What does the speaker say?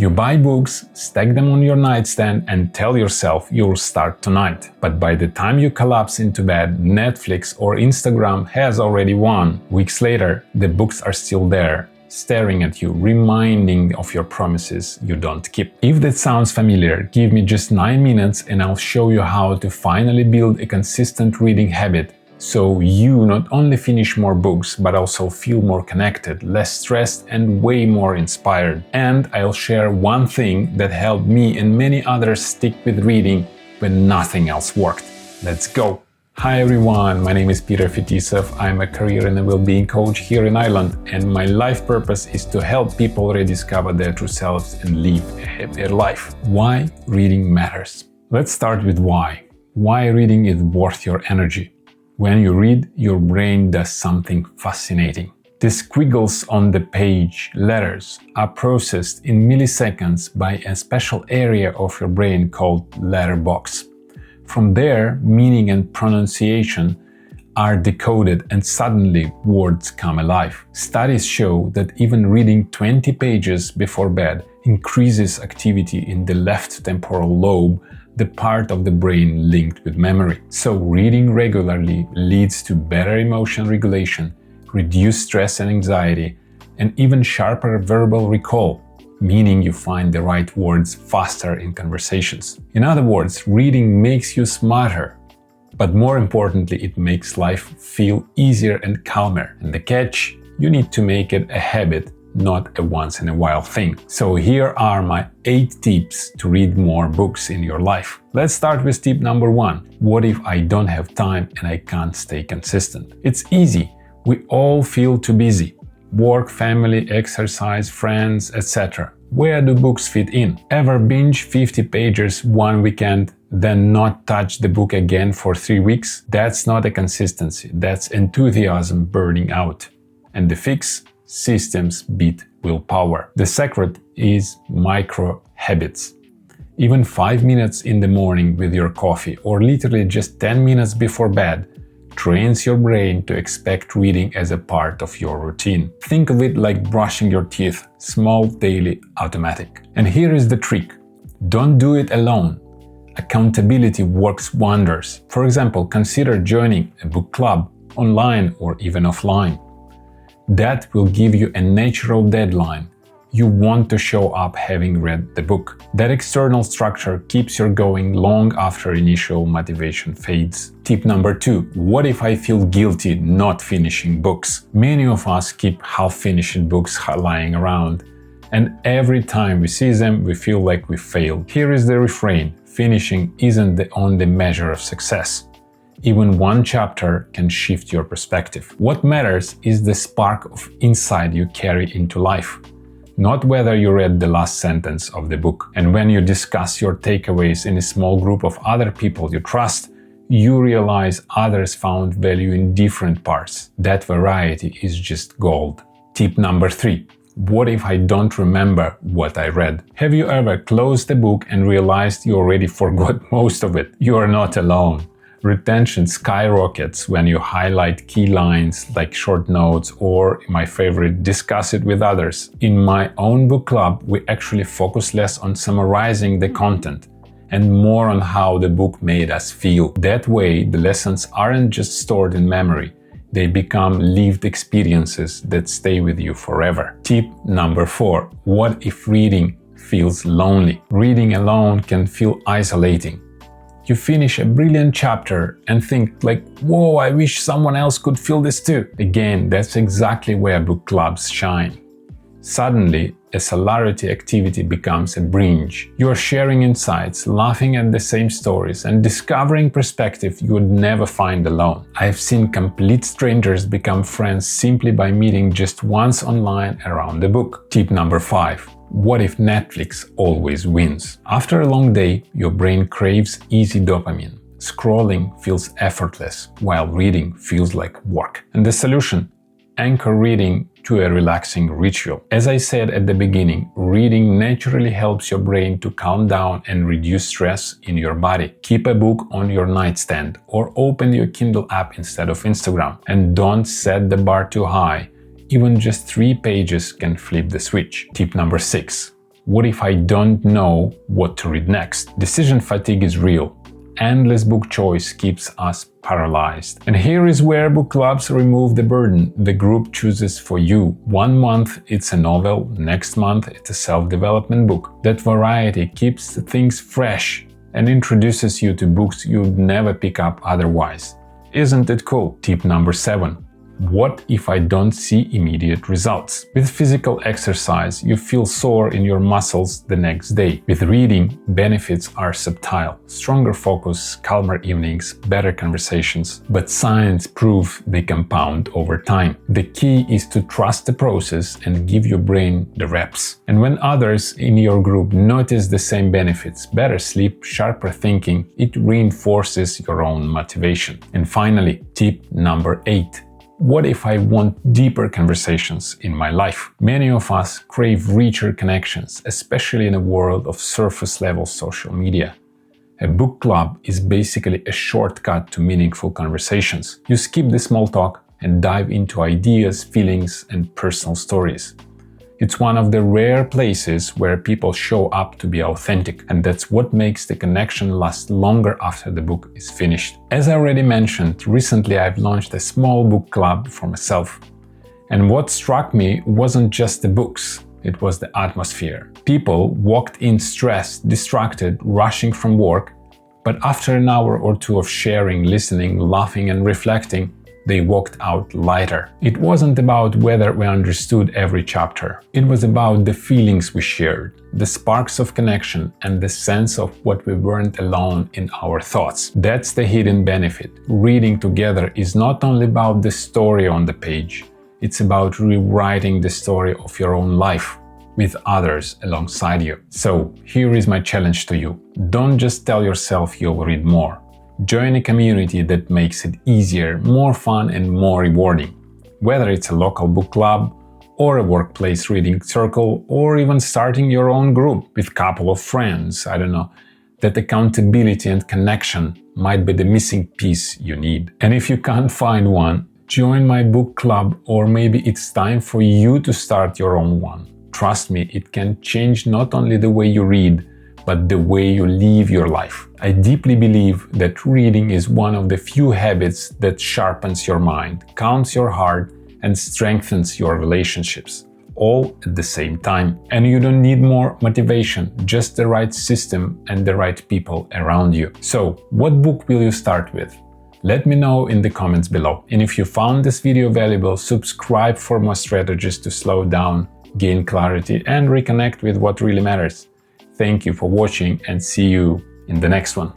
You buy books, stack them on your nightstand and tell yourself you'll start tonight. But by the time you collapse into bed, Netflix or Instagram has already won. Weeks later, the books are still there, staring at you, reminding of your promises you don't keep. If that sounds familiar, give me just 9 minutes and I'll show you how to finally build a consistent reading habit so you not only finish more books but also feel more connected, less stressed and way more inspired. And I'll share one thing that helped me and many others stick with reading when nothing else worked. Let's go! Hi everyone, my name is Peter Fetisov. I'm a career and a well-being coach here in Ireland, and my life purpose is to help people rediscover their true selves and live a happier life. Why reading matters. Let's start with why. Why reading is worth your energy. When you read, your brain does something fascinating. The squiggles on the page, letters, are processed in milliseconds by a special area of your brain called letterbox. From there, meaning and pronunciation are decoded and suddenly words come alive. Studies show that even reading 20 pages before bed increases activity in the left temporal lobe, the part of the brain linked with memory. So reading regularly leads to better emotion regulation, reduced stress and anxiety, and even sharper verbal recall, meaning you find the right words faster in conversations. In other words, reading makes you smarter, but more importantly, it makes life feel easier and calmer. And the catch, you need to make it a habit, not a once-in-a-while thing. So here are my 8 tips to read more books in your life. Let's start with tip number 1. What if I don't have time and I can't stay consistent? It's easy. We all feel too busy. Work, family, exercise, friends, etc. Where do books fit in? Ever binge 50 pages one weekend, then not touch the book again for 3 weeks? That's not a consistency, that's enthusiasm burning out. And the fix? Systems beat willpower. The secret is micro habits. Even 5 minutes in the morning with your coffee, or literally just 10 minutes before bed, trains your brain to expect reading as a part of your routine. Think of it like brushing your teeth, small, daily, automatic. And here is the trick. Don't do it alone. Accountability works wonders. For example, consider joining a book club, online or even offline. That will give you a natural deadline. You want to show up having read the book. That external structure keeps you going long after initial motivation fades. Tip number 2. What if I feel guilty not finishing books? Many of us keep half-finished books lying around, and every time we see them, we feel like we failed. Here is the refrain. Finishing isn't the only measure of success. Even one chapter can shift your perspective. What matters is the spark of insight you carry into life, not whether you read the last sentence of the book. And when you discuss your takeaways in a small group of other people you trust, you realize others found value in different parts. That variety is just gold. Tip number 3. What if I don't remember what I read? Have you ever closed a book and realized you already forgot most of it? You are not alone. Retention skyrockets when you highlight key lines like short notes, or, my favorite, discuss it with others. In my own book club, we actually focus less on summarizing the content and more on how the book made us feel. That way, the lessons aren't just stored in memory, they become lived experiences that stay with you forever. Tip number 4. What if reading feels lonely? Reading alone can feel isolating. You finish a brilliant chapter and think like, whoa, I wish someone else could feel this too. Again, that's exactly where book clubs shine. Suddenly, a solidarity activity becomes a bridge. You are sharing insights, laughing at the same stories, and discovering perspective you would never find alone. I've seen complete strangers become friends simply by meeting just once online around the book. Tip number 5. What if Netflix always wins? After a long day, your brain craves easy dopamine. Scrolling feels effortless, while reading feels like work. And the solution? Anchor reading to a relaxing ritual. As I said at the beginning, reading naturally helps your brain to calm down and reduce stress in your body. Keep a book on your nightstand or open your Kindle app instead of Instagram. And don't set the bar too high. Even just 3 pages can flip the switch. Tip number 6. What if I don't know what to read next? Decision fatigue is real. Endless book choice keeps us paralyzed. And here is where book clubs remove the burden. The group chooses for you. 1 month it's a novel, next month it's a self-development book. That variety keeps things fresh and introduces you to books you'd never pick up otherwise. Isn't it cool? Tip number 7. What if I don't see immediate results? With physical exercise, you feel sore in your muscles the next day. With reading, benefits are subtle. Stronger focus, calmer evenings, better conversations. But science proves they compound over time. The key is to trust the process and give your brain the reps. And when others in your group notice the same benefits, better sleep, sharper thinking, it reinforces your own motivation. And finally, tip number 8. What if I want deeper conversations in my life? Many of us crave richer connections, especially in a world of surface-level social media. A book club is basically a shortcut to meaningful conversations. You skip the small talk and dive into ideas, feelings, and personal stories. It's one of the rare places where people show up to be authentic, and that's what makes the connection last longer after the book is finished. As I already mentioned, recently I've launched a small book club for myself. And what struck me wasn't just the books, it was the atmosphere. People walked in stressed, distracted, rushing from work, but after an hour or two of sharing, listening, laughing, and reflecting, they walked out lighter. It wasn't about whether we understood every chapter. It was about the feelings we shared, the sparks of connection, and the sense of what we weren't alone in our thoughts. That's the hidden benefit. Reading together is not only about the story on the page, it's about rewriting the story of your own life with others alongside you. So, here is my challenge to you. Don't just tell yourself you'll read more. Join a community that makes it easier, more fun, and more rewarding. Whether it's a local book club, or a workplace reading circle, or even starting your own group with a couple of friends, that accountability and connection might be the missing piece you need. And if you can't find one, join my book club, or maybe it's time for you to start your own one. Trust me, it can change not only the way you read, but the way you live your life. I deeply believe that reading is one of the few habits that sharpens your mind, calms your heart, and strengthens your relationships, all at the same time. And you don't need more motivation, just the right system and the right people around you. So, what book will you start with? Let me know in the comments below. And if you found this video valuable, subscribe for more strategies to slow down, gain clarity, and reconnect with what really matters. Thank you for watching, and see you in the next one.